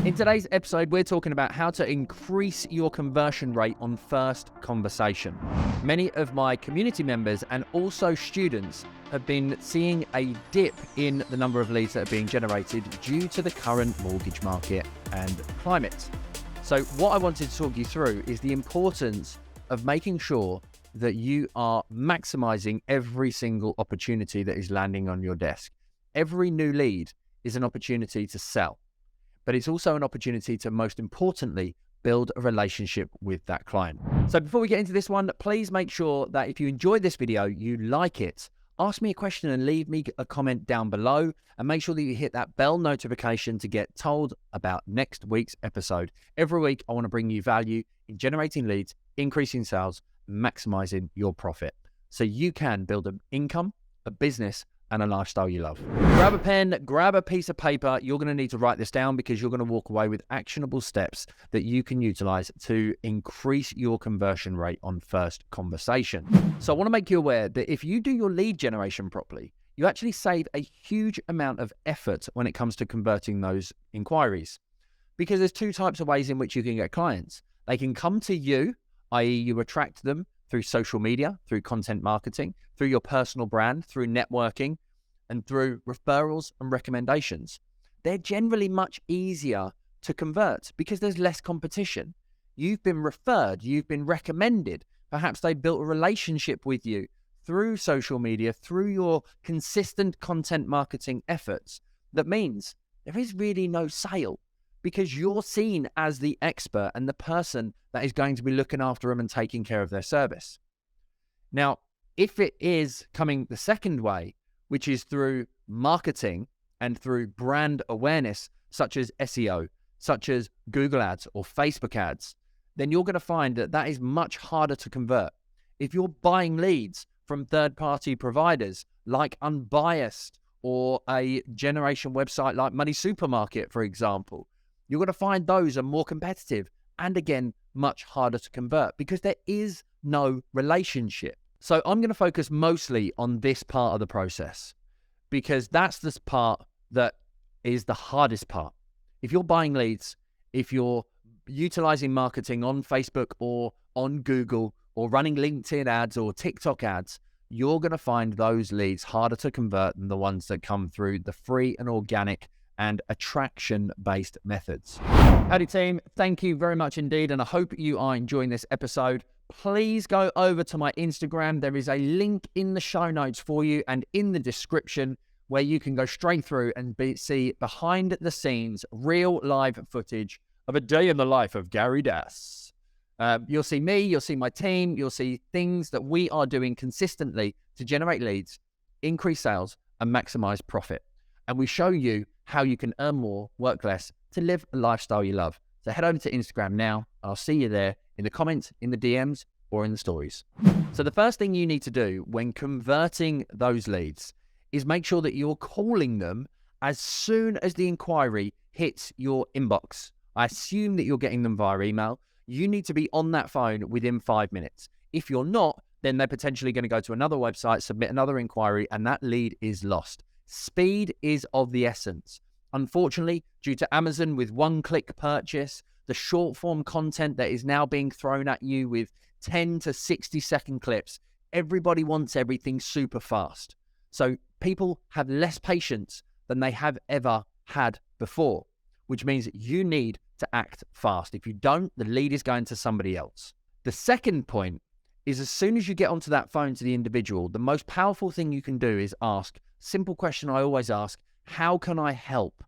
In today's episode, we're talking about how to increase your conversion rate on first conversation. Many of my community members and also students have been seeing a dip in the number of leads that are being generated due to the current mortgage market and climate. So what I wanted to talk you through is the importance of making sure that you are maximizing every single opportunity that is landing on your desk. Every new lead is an opportunity to sell, but it's also an opportunity to, most importantly, build a relationship with that client. So before we get into this one, please make sure that if you enjoyed this video, you like it, ask me a question and leave me a comment down below, and make sure that you hit that bell notification to get told about next week's episode. Every week, I want to bring you value in generating leads, increasing sales, maximizing your profit, so you can build an income, a business, and a lifestyle you love. Grab a pen, grab a piece of paper. You're going to need to write this down because you're going to walk away with actionable steps that you can utilize to increase your conversion rate on first conversation. So I want to make you aware that if you do your lead generation properly, you actually save a huge amount of effort when it comes to converting those inquiries. Because there's two types of ways in which you can get clients. They can come to you, i.e. you attract them through social media, through content marketing, through your personal brand, through networking, and through referrals and recommendations. They're generally much easier to convert because there's less competition. You've been referred, you've been recommended. Perhaps they built a relationship with you through social media, through your consistent content marketing efforts. That means there is really no sale because you're seen as the expert and the person that is going to be looking after them and taking care of their service. Now, if it is coming the second way, which is through marketing and through brand awareness, such as SEO, such as Google ads or Facebook ads, then you're going to find that that is much harder to convert. If you're buying leads from third-party providers like Unbiased or a generation website like Money Supermarket, for example, you're going to find those are more competitive and, again, much harder to convert because there is no relationship. So I'm going to focus mostly on this part of the process because that's the part that is the hardest part. If you're buying leads, if you're utilizing marketing on Facebook or on Google or running LinkedIn ads or TikTok ads, you're going to find those leads harder to convert than the ones that come through the free and organic and attraction-based methods. Howdy team, thank you very much indeed, and I hope you are enjoying this episode. Please go over to my Instagram. There is a link in the show notes for you and in the description where you can go straight through and see behind the scenes, real live footage of a day in the life of Gary Das. You'll see me, you'll see my team, you'll see things that we are doing consistently to generate leads, increase sales, and maximize profit. And we show you how you can earn more, work less, to live a lifestyle you love. So head over to Instagram now. I'll see you there in the comments, in the DMs, or in the stories. So the first thing you need to do when converting those leads is make sure that you're calling them as soon as the inquiry hits your inbox. I assume that you're getting them via email. You need to be on that phone within 5 minutes. If you're not, then they're potentially going to go to another website, submit another inquiry, and that lead is lost. Speed is of the essence. Unfortunately, due to Amazon with one-click purchase, the short-form content that is now being thrown at you with 10 to 60-second clips, everybody wants everything super fast. So people have less patience than they have ever had before, which means you need to act fast. If you don't, the lead is going to somebody else. The second point is as soon as you get onto that phone to the individual, the most powerful thing you can do is ask, simple question I always ask, how can I help?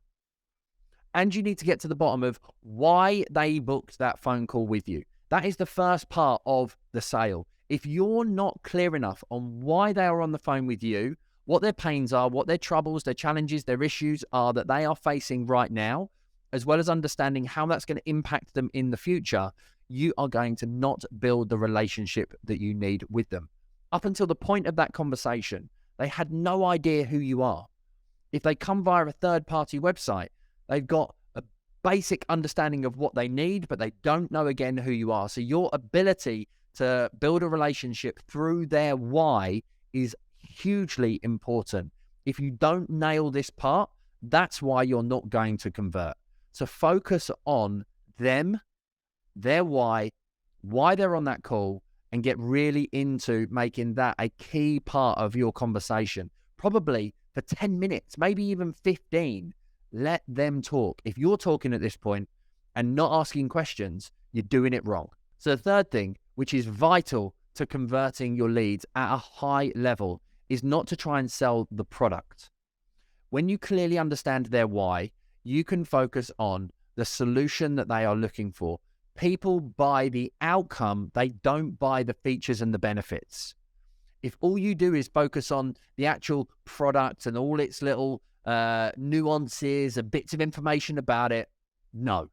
And you need to get to the bottom of why they booked that phone call with you. That is the first part of the sale. If you're not clear enough on why they are on the phone with you, what their pains are, what their troubles, their challenges, their issues are that they are facing right now, as well as understanding how that's going to impact them in the future, you are going to not build the relationship that you need with them. Up until the point of that conversation, they had no idea who you are. If they come via a third-party website, they've got a basic understanding of what they need, but they don't know, again, who you are. So your ability to build a relationship through their why is hugely important. If you don't nail this part, that's why you're not going to convert. to focus on them, their why they're on that call, and get really into making that a key part of your conversation. Probably for 10 minutes, maybe even 15. Let them talk. If you're talking at this point and not asking questions, you're doing it wrong. So the third thing, which is vital to converting your leads at a high level, is not to try and sell the product. When you clearly understand their why, you can focus on the solution that they are looking for. People buy the outcome, they don't buy the features and the benefits. If all you do is focus on the actual product and all its little nuances and bits of information about it, no.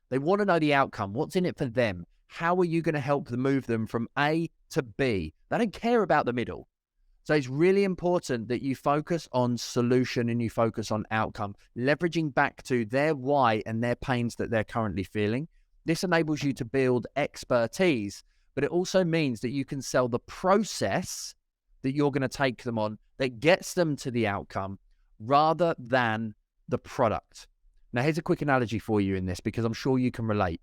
They want to know the outcome. What's in it for them? How are you going to help them move them from A to B? They don't care about the middle. So it's really important that you focus on solution and you focus on outcome, leveraging back to their why and their pains that they're currently feeling. This enables you to build expertise, but it also means that you can sell the process that you're going to take them on that gets them to the outcome rather than the product. Now, here's a quick analogy for you in this, because I'm sure you can relate.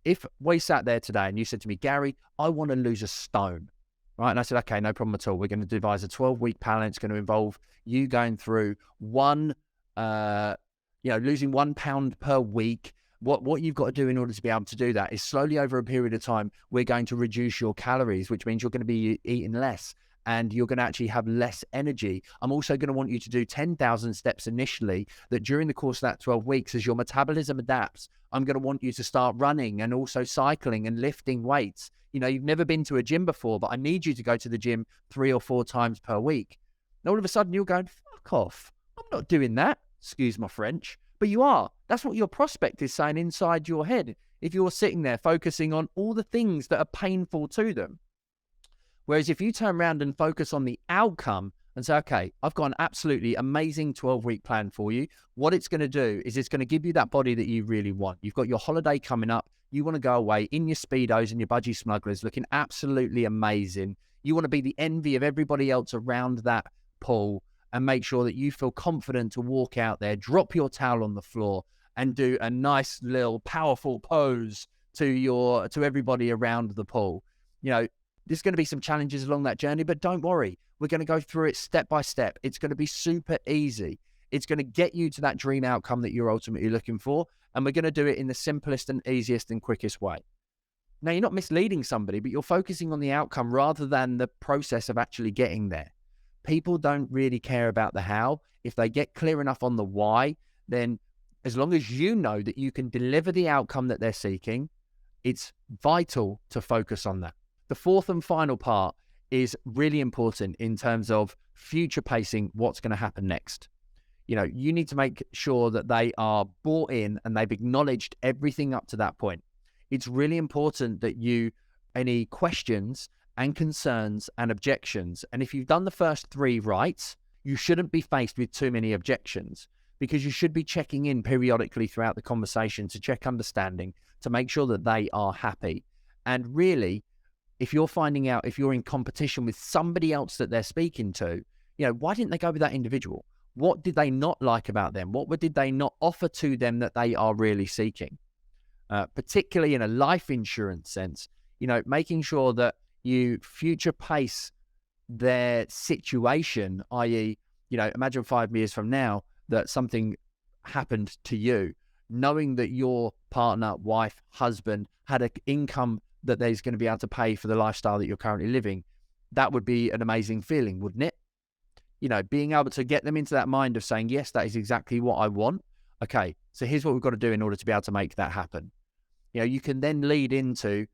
If we sat there today and you said to me, Gary, I want to lose a stone, right? And I said, okay, no problem at all. We're going to devise a 12-week plan. It's going to involve you going through losing 1 pound per week. What you've got to do in order to be able to do that is slowly over a period of time, we're going to reduce your calories, which means you're going to be eating less and you're going to actually have less energy. I'm also going to want you to do 10,000 steps initially, that during the course of that 12 weeks, as your metabolism adapts, I'm going to want you to start running and also cycling and lifting weights. You've never been to a gym before, but I need you to go to the gym 3 or 4 times per week. And all of a sudden you're going, fuck off. I'm not doing that. Excuse my French. But you are. That's what your prospect is saying inside your head if you're sitting there focusing on all the things that are painful to them. Whereas if you turn around and focus on the outcome and say, okay, I've got an absolutely amazing 12-week plan for you. What it's going to do is it's going to give you that body that you really want. You've got your holiday coming up. You want to go away in your Speedos and your budgie smugglers looking absolutely amazing. You want to be the envy of everybody else around that pool, and make sure that you feel confident to walk out there, drop your towel on the floor and do a nice little powerful pose to everybody around the pool. There's going to be some challenges along that journey, but don't worry. We're going to go through it step by step. It's going to be super easy. It's going to get you to that dream outcome that you're ultimately looking for. And we're going to do it in the simplest and easiest and quickest way. Now, you're not misleading somebody, but you're focusing on the outcome rather than the process of actually getting there. People don't really care about the how. If they get clear enough on the why, then as long as you know that you can deliver the outcome that they're seeking, it's vital to focus on that. The fourth and final part is really important in terms of future pacing what's going to happen next. You need to make sure that they are bought in and they've acknowledged everything up to that point. It's really important that any questions and concerns and objections. And if you've done the first 3 right, you shouldn't be faced with too many objections, because you should be checking in periodically throughout the conversation to check understanding, to make sure that they are happy. And really, if you're finding out, if you're in competition with somebody else that they're speaking to, why didn't they go with that individual? What did they not like about them? What did they not offer to them that they are really seeking? Particularly in a life insurance sense, making sure that you future pace their situation, i.e., imagine 5 years from now that something happened to you, knowing that your partner, wife, husband had an income that they're going to be able to pay for the lifestyle that you're currently living. That would be an amazing feeling, wouldn't it? Being able to get them into that mind of saying, yes, that is exactly what I want. Okay, so here's what we've got to do in order to be able to make that happen. You can then lead into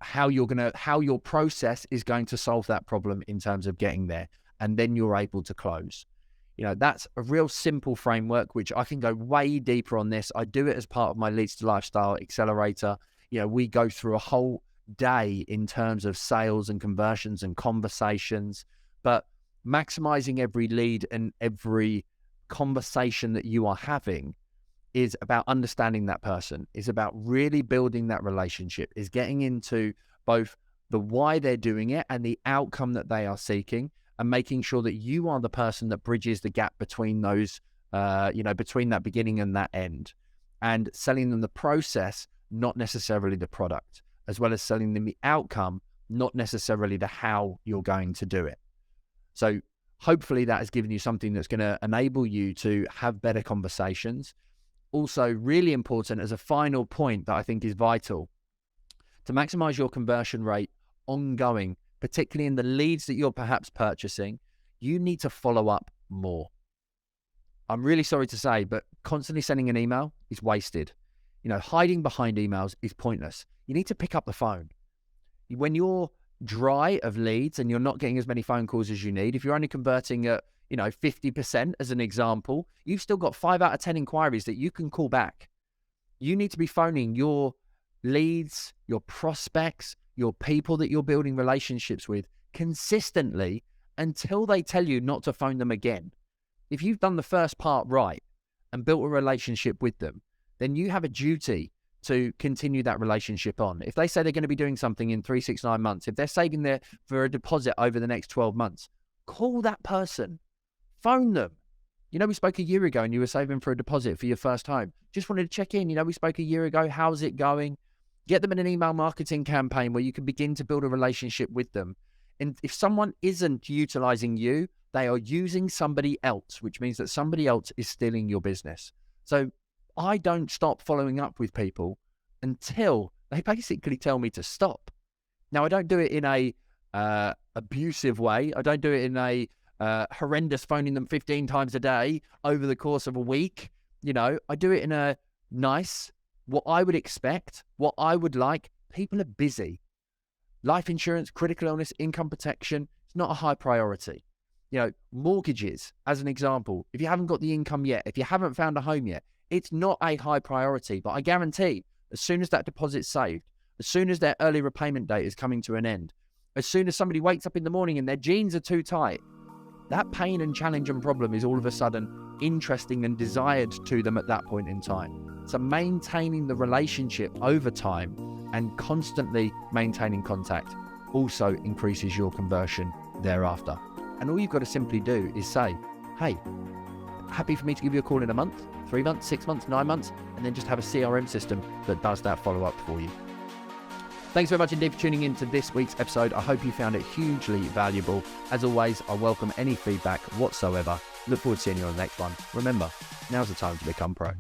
how your process is going to solve that problem in terms of getting there, and then you're able to close. That's a real simple framework, which I can go way deeper on this. I do it as part of my Leads to Lifestyle Accelerator. We go through a whole day in terms of sales and conversions and conversations, but maximizing every lead and every conversation that you are having is about understanding that person, is about really building that relationship, is getting into both the why they're doing it and the outcome that they are seeking, and making sure that you are the person that bridges the gap between those, between that beginning and that end. and selling them the process, not necessarily the product, as well as selling them the outcome, not necessarily the how you're going to do it. So hopefully that has given you something that's going to enable you to have better conversations. Also, really important as a final point that I think is vital, to maximize your conversion rate ongoing, particularly in the leads that you're perhaps purchasing, you need to follow up more. I'm really sorry to say, but constantly sending an email is wasted. Hiding behind emails is pointless. You need to pick up the phone. When you're dry of leads and you're not getting as many phone calls as you need, if you're only converting at 50% as an example, you've still got 5 out of 10 inquiries that you can call back. You need to be phoning your leads, your prospects, your people that you're building relationships with consistently until they tell you not to phone them again. If you've done the first part right and built a relationship with them, then you have a duty to continue that relationship on. If they say they're going to be doing something in 3, 6, 9 months, if they're saving there for a deposit over the next 12 months, call that person, phone them. We spoke a year ago and you were saving for a deposit for your first home. Just wanted to check in. We spoke a year ago. How's it going? Get them in an email marketing campaign where you can begin to build a relationship with them. And if someone isn't utilizing you, they are using somebody else, which means that somebody else is stealing your business. So I don't stop following up with people until they basically tell me to stop. Now, I don't do it in a abusive way. I don't do it in a horrendous phoning them 15 times a day over the course of a week. I do it in a nice, what I would expect, what I would like. People are busy. Life insurance, critical illness, income protection, it's not a high priority. Mortgages, as an example, if you haven't got the income yet, if you haven't found a home yet, it's not a high priority. But I guarantee, as soon as that deposit's saved, as soon as their early repayment date is coming to an end, as soon as somebody wakes up in the morning and their jeans are too tight, that pain and challenge and problem is all of a sudden interesting and desired to them at that point in time. So maintaining the relationship over time and constantly maintaining contact also increases your conversion thereafter. And all you've got to simply do is say, hey, happy for me to give you a call in a month, 3 months, 6 months, 9 months, and then just have a CRM system that does that follow-up for you. Thanks very much indeed for tuning in to this week's episode. I hope you found it hugely valuable. As always, I welcome any feedback whatsoever. Look forward to seeing you on the next one. Remember, now's the time to become pro.